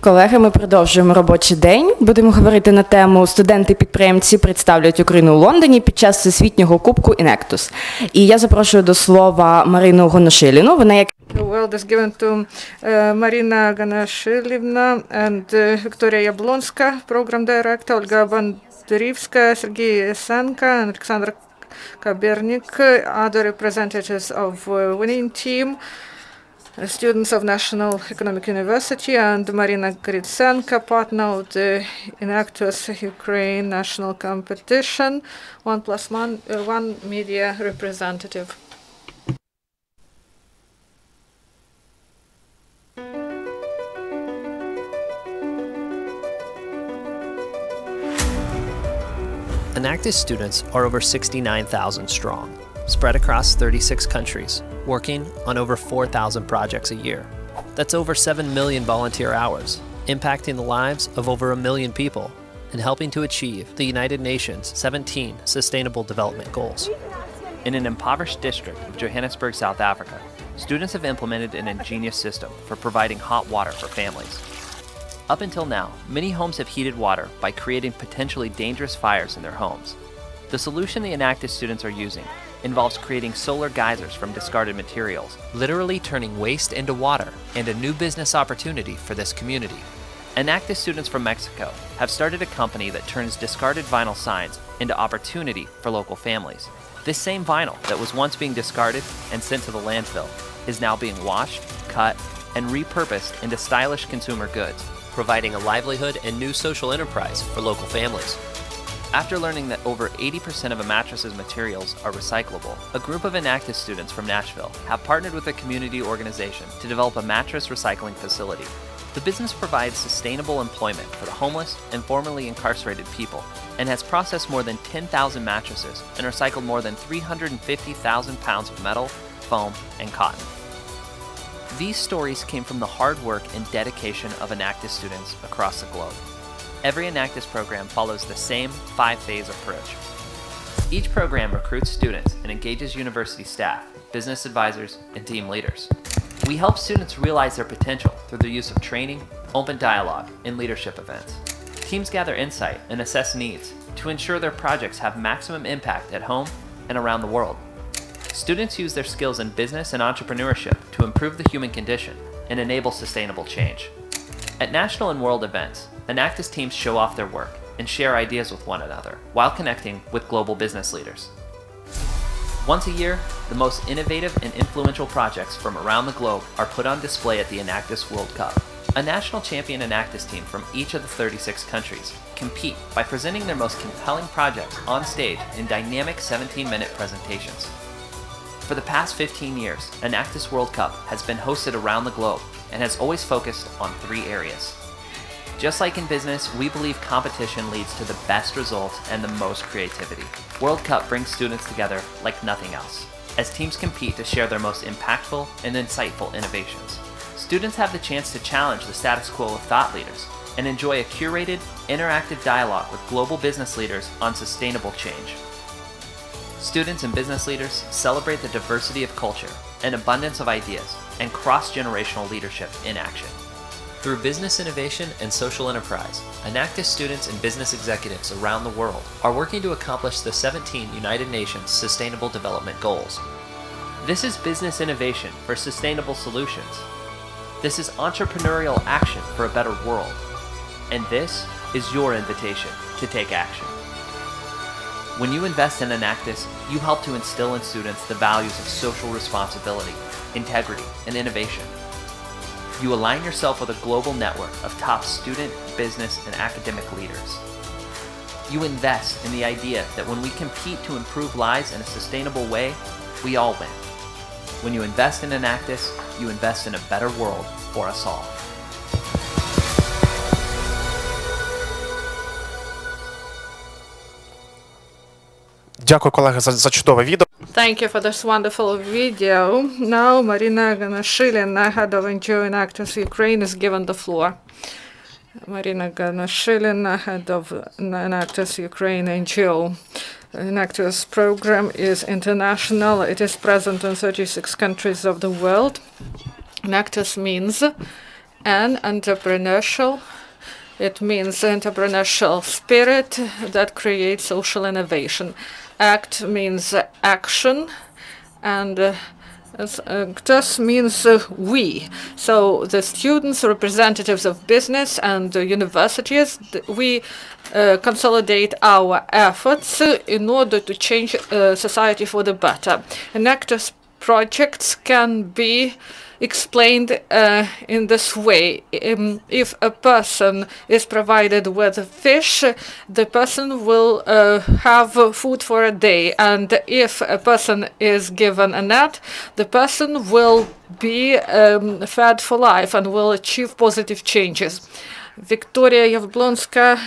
Колеги, ми продовжуємо робочий день. Будемо говорити на тему «Студенти-підприємці представлять Україну у Лондоні під час Всесвітнього кубку Enactus». І я запрошую до слова Марину Honoshylinu. Вона як The word is given to Maryna Honoshylina and Victoriya Yablonska, program director, Olga Bandrivska, Sergiy, Yasenko, and Oleksandr Kobernik, other representatives of winning team, students of National Economic University, and Mayina Hritsenko, partner of the Enactus Ukraine National Competition, 1+1 media representative. Enactus students are over 69,000 strong, spread across 36 countries, working on over 4,000 projects a year. That's over 7 million volunteer hours, impacting the lives of over 1 million people and helping to achieve the United Nations 17 Sustainable Development Goals. In an impoverished district of Johannesburg, South Africa, students have implemented an ingenious system for providing hot water for families. Up until now, many homes have heated water by creating potentially dangerous fires in their homes. The solution the Enactus students are using involves creating solar geysers from discarded materials, Literally turning waste into water and a new business opportunity for this community. Enactus students from Mexico have started a company that turns discarded vinyl signs into opportunity for local families. This same vinyl that was once being discarded and sent to the landfill is now being washed, cut, and repurposed into stylish consumer goods, Providing a livelihood and new social enterprise for local families. After learning that over 80% of a mattress's materials are recyclable, a group of Enactus students from Nashville have partnered with a community organization to develop a mattress recycling facility. The business provides sustainable employment for the homeless and formerly incarcerated people and has processed more than 10,000 mattresses and recycled more than 350,000 pounds of metal, foam, and cotton. These stories came from the hard work and dedication of Enactus students across the globe. Every Enactus program follows the same 5-phase approach. Each program recruits students and engages university staff, business advisors, and team leaders. We help students realize their potential through the use of training, open dialogue, and leadership events. Teams gather insight and assess needs to ensure their projects have maximum impact at home and around the world. Students use their skills in business and entrepreneurship to improve the human condition and enable sustainable change. At national and world events, Enactus teams show off their work and share ideas with one another while connecting with global business leaders. Once a year, the most innovative and influential projects from around the globe are put on display at the Enactus World Cup. A national champion Enactus team from each of the 36 countries compete by presenting their most compelling projects on stage in dynamic 17-minute presentations. For the past 15 years, Enactus World Cup has been hosted around the globe and has always focused on 3 areas. Just like in business, we believe competition leads to the best results and the most creativity. World Cup brings students together like nothing else, as teams compete to share their most impactful and insightful innovations. Students have the chance to challenge the status quo of thought leaders and enjoy a curated, interactive dialogue with global business leaders on sustainable change. Students and business leaders celebrate the diversity of culture and abundance of ideas and cross-generational leadership in action. Through business innovation and social enterprise, Enactus students and business executives around the world are working to accomplish the 17 United Nations Sustainable Development Goals. This is business innovation for sustainable solutions. This is entrepreneurial action for a better world. And this is your invitation to take action. When you invest in Enactus, you help to instill in students the values of social responsibility, integrity, and innovation. You align yourself with a global network of top student, business, and academic leaders. You invest in the idea that when we compete to improve lives in a sustainable way, we all win. When you invest in Enactus, you invest in a better world for us all. Дякую, колеги, за чудове відео. Thank you for this wonderful video. Now, Maryna Honoshylina, head of NGO Enactus Ukraine, is given the floor. Maryna Honoshylina, head of Enactus Ukraine NGO. Enactus program is international. It is present in 36 countries of the world. Enactus means and entrepreneurial. It means entrepreneurial spirit that creates social innovation. Act means action, and Enactus means we. So the students, representatives of business and universities, we consolidate our efforts in order to change society for the better. Enactus projects can be explained in this way. If a person is provided with fish, the person will have food for a day. And if a person is given a net, the person will be fed for life and will achieve positive changes. Victoriya Yablonska,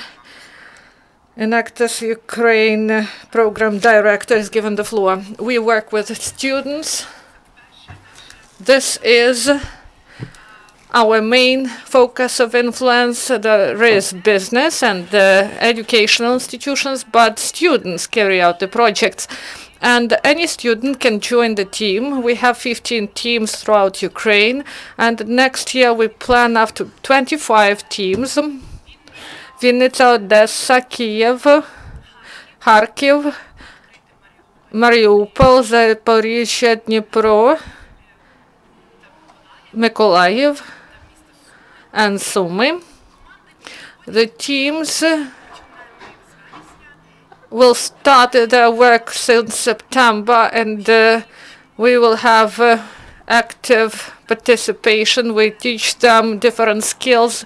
Enactus Ukraine Program Director, is given the floor. We work with students. This is our main focus of influence. There is business and educational institutions, but students carry out the projects. And any student can join the team. We have 15 teams throughout Ukraine, and next year we plan up to 25 teams. Vinnytsia, Odessa, Kyiv, Kharkiv, Mariupol, Zaporizhzhia, Dnipro, Mykolaiv, and Sumy. The teams will start their work since September, and we will have active participation. We teach them different skills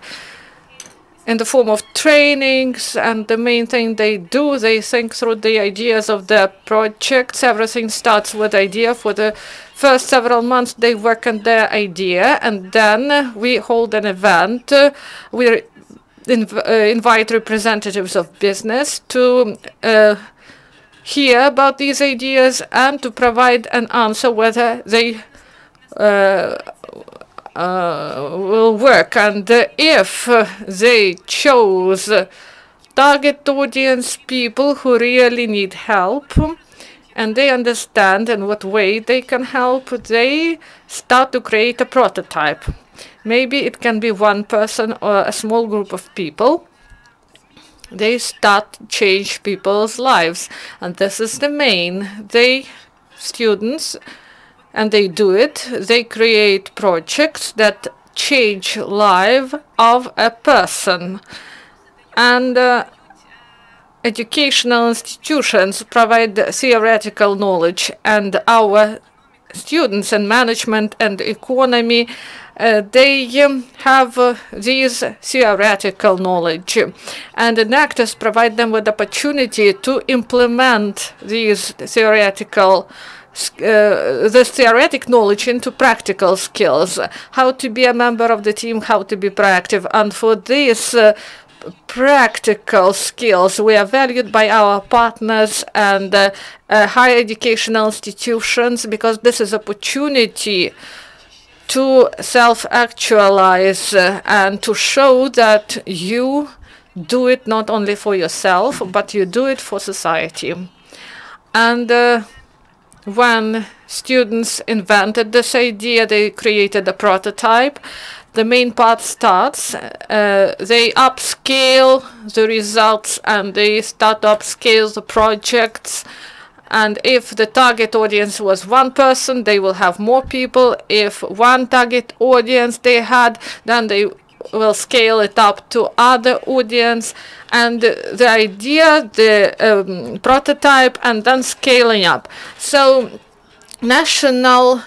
in the form of trainings, and the main thing they do, they think through the ideas of their projects. Everything starts with idea. For the first several months they work on their idea, and then we hold an event. We invite representatives of business to hear about these ideas and to provide an answer whether they will work. And if they chose target audience, people who really need help, and they understand in what way they can help, they start to create a prototype. Maybe it can be one person or a small group of people. They start to change people's lives, and this is the main. Students, and they do it. They create projects that change life of a person. And educational institutions provide theoretical knowledge, and our students in management and economy, they have these theoretical knowledge, and Enactus provide them with the opportunity to implement these this theoretic knowledge into practical skills, how to be a member of the team, how to be proactive. And for these practical skills, we are valued by our partners and higher educational institutions, because this is opportunity to self-actualize and to show that you do it not only for yourself, but you do it for society. And when students invented this idea, they created a prototype. The main part starts. They upscale the results, and they start to upscale the projects. And if the target audience was one person, they will have more people. If one target audience they had, then they will scale it up to other audience. And the idea, the prototype, and then scaling up. So national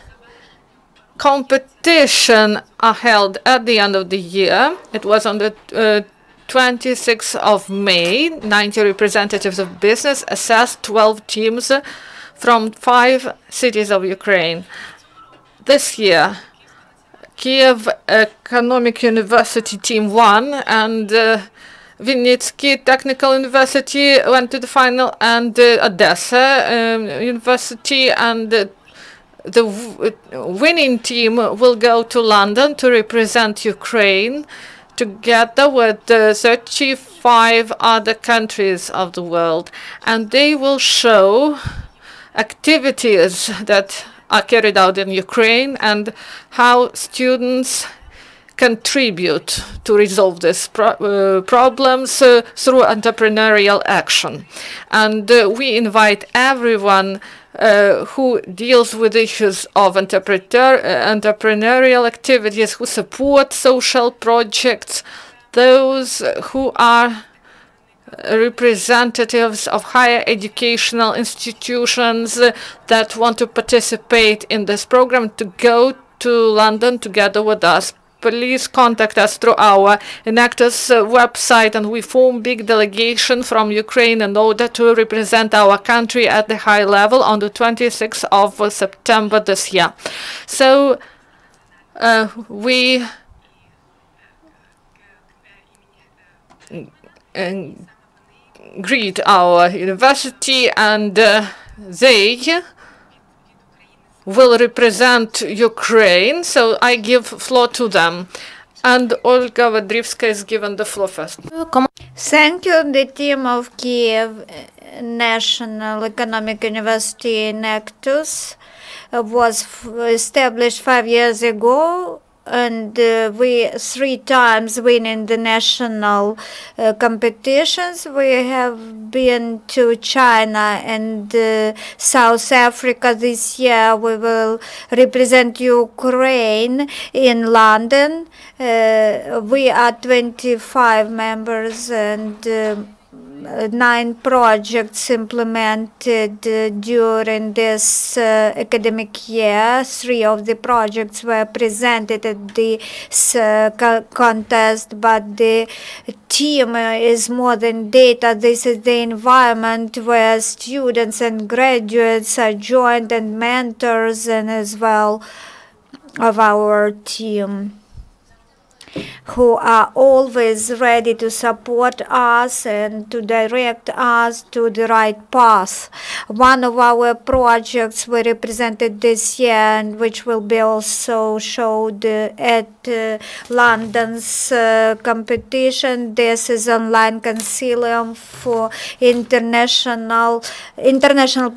competition are held at the end of the year. It was on the 26th of May. 90 representatives of business assessed 12 teams from 5 cities of Ukraine. This year, Kyiv Economic University team won, and Vinnytsia Technical University went to the final, and Odessa University, and the winning team will go to London to represent Ukraine together with 35 other countries of the world, and they will show activities that are carried out in Ukraine and how students contribute to resolve these problems through entrepreneurial action. And we invite everyone who deals with issues of entrepreneurial activities, who support social projects, those who are representatives of higher educational institutions that want to participate in this program, to go to London together with us. Please contact us through our Enactus website, and we form big delegation from Ukraine in order to represent our country at the high level on the 26th of September this year. So we greet our university, and they will represent Ukraine, so I give floor to them. And Olga Bandrivska is given the floor first. Thank you. The team of Kyiv National Economic University Enactus was established 5 years ago, and we 3 times winning the national competitions. We have been to China and South Africa this year. We will represent Ukraine in London. We are 25 members, and 9 projects implemented during this academic year. 3 of the projects were presented at this contest, but the team is more than data. This is the environment where students and graduates are joined, and mentors, and as well of our team, who are always ready to support us and to direct us to the right path. One of our projects we represented this year, and which will be also showed at London's competition. This is online concilium for international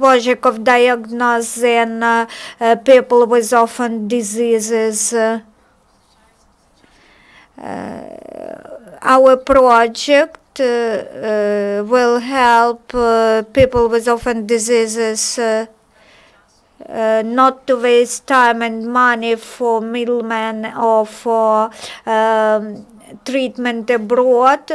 project of diagnosing people with orphan diseases. Our project will help people with orphan diseases not to waste time and money for middlemen or for treatment abroad.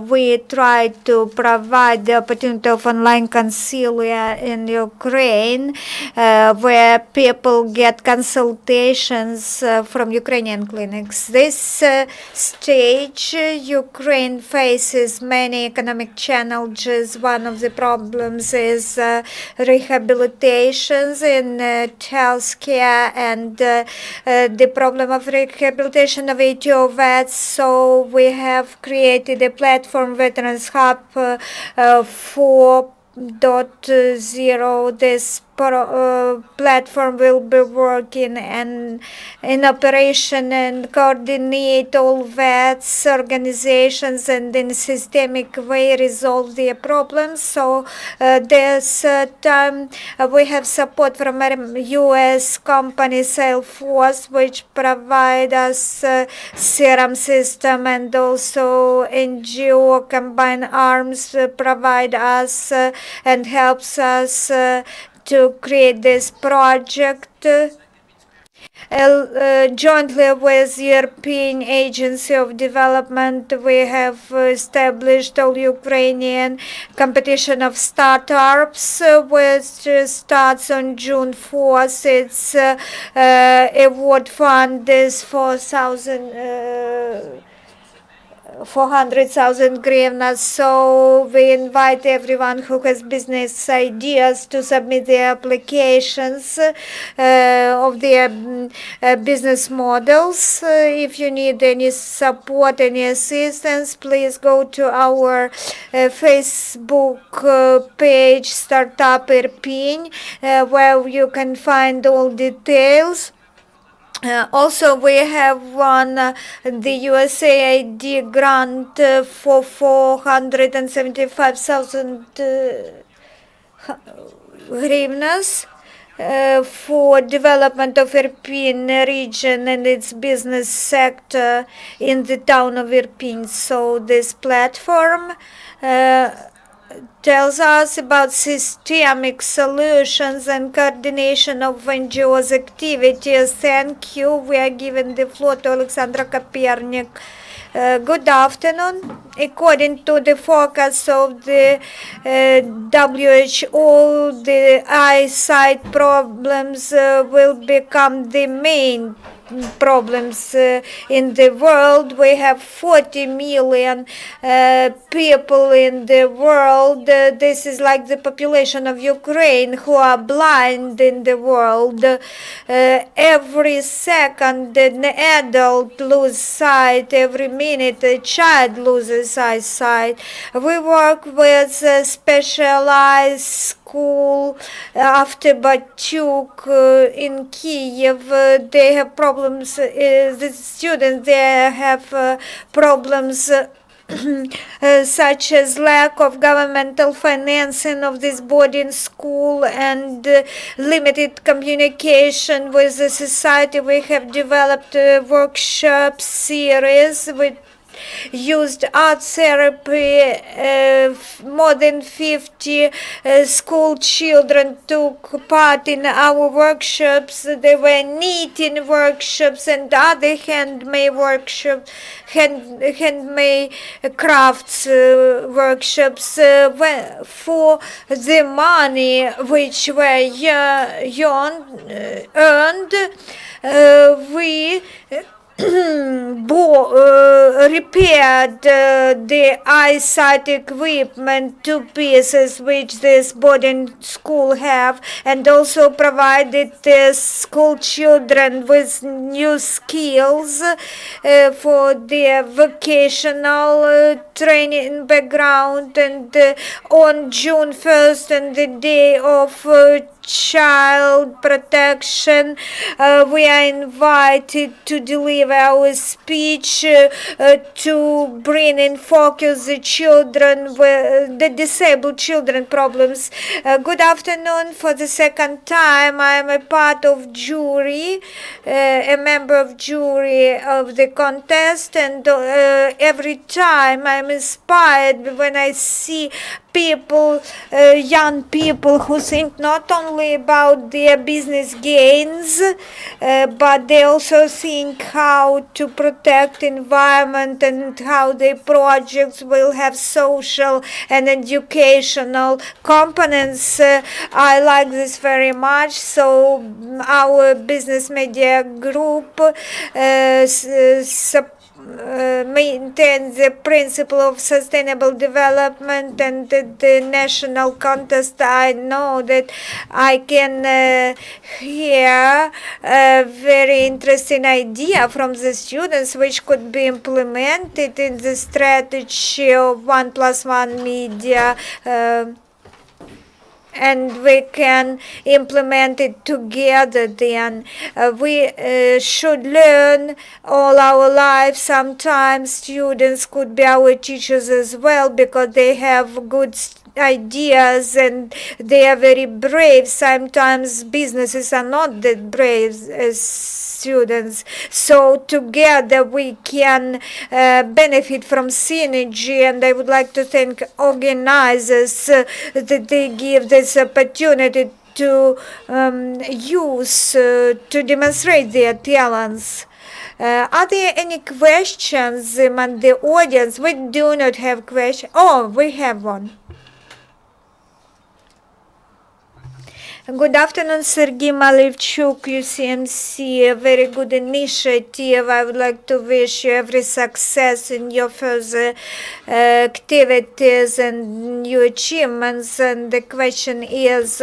We try to provide the opportunity of online counseling in Ukraine, where people get consultations from Ukrainian clinics. This stage, Ukraine faces many economic challenges. One of the problems is rehabilitations in healthcare, and the problem of rehabilitation of ATO vets. So we have created a platform, Veterans Hub 4.0. This platform will be working and in operation and coordinate all vets organizations, and in a systemic way resolve their problems. So this time we have support from US company Salesforce, which provide us serum system, and also NGO Combined Arms provide us and helps us to create this project. Jointly with European Agency of Development, we have established all Ukrainian competition of startups, which starts on June 4th. Its award fund is 400,000 hryvnia. So we invite everyone who has business ideas to submit their applications of their business models. If you need any support, any assistance, please go to our Facebook page Startup Irpin, where you can find all details. Also, we have won the USAID grant for 475,000 hryvnias. for development of Irpin region and its business sector in the town of Irpin. So this platform tells us about systemic solutions and coordination of NGOs activities. Thank you. We are giving the floor to Oleksandr Kobernik. Good afternoon. According to the forecast of the WHO, the eyesight problems will become the main problems in the world. We have 40 million people in the world. This is like the population of Ukraine who are blind in the world. Every second an adult loses sight, every minute a child loses eyesight. We work with a specialized school after Batyuk in Kyiv. They have problems, the students there have problems such as lack of governmental financing of this boarding school and limited communication with the society. We have developed a workshop series with used art therapy. More than 50 school children took part in our workshops. There were knitting workshops and other handmade workshops, handmade crafts workshops. For the money which were earned, we repaired the eyesight equipment to pieces which this boarding school have, and also provided the school children with new skills for their vocational training background. And on June 1st, and the day of child protection, we are invited to deliver our speech to bring in focus the children, the disabled children problems. Good afternoon. For the second time, I am a part of jury, a member of jury of the contest, and every time I am inspired when I see people, young people who think not only about their business gains, but they also think how to protect environment and how their projects will have social and educational components. I like this very much. So our business media group maintain the principle of sustainable development, and the national contest. I know that I can hear a very interesting idea from the students which could be implemented in the strategy of 1+1 media, and we can implement it together. Then we should learn all our lives. Sometimes students could be our teachers as well, because they have good ideas and they are very brave. Sometimes businesses are not that brave as students. So together we can benefit from synergy, and I would like to thank organizers that they give this opportunity to use to demonstrate their talents. Are there any questions among the audience? We do not have questions. Oh, we have one. Good afternoon, Sergiy Malevchuk, UCMC. A very good initiative. I would like to wish you every success in your further activities and new achievements. And the question is,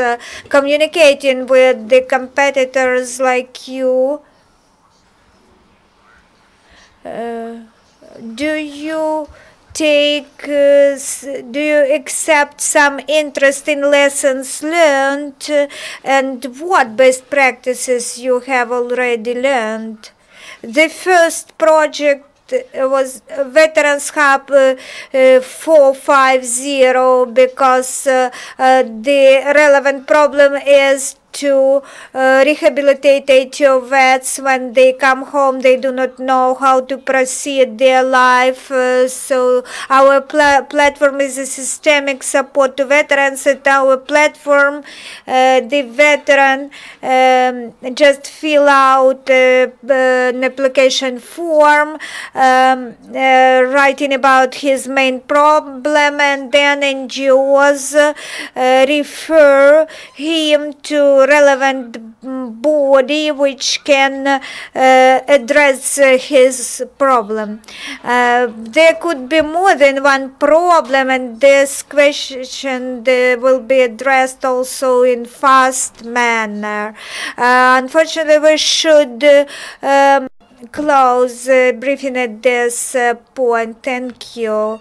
communicating with the competitors like you, do you accept some interesting lessons learned, and what best practices you have already learned? The first project was Veterans Hub 450, because the relevant problem is to rehabilitate your vets. When they come home, they do not know how to proceed their life. So our platform is a systemic support to veterans. At our platform, the veteran just fill out an application form, writing about his main problem, and then NGOs refer him to relevant body which can address his problem. There could be more than one problem, and this question will be addressed also in fast manner. Unfortunately, we should close briefing at this point. Thank you.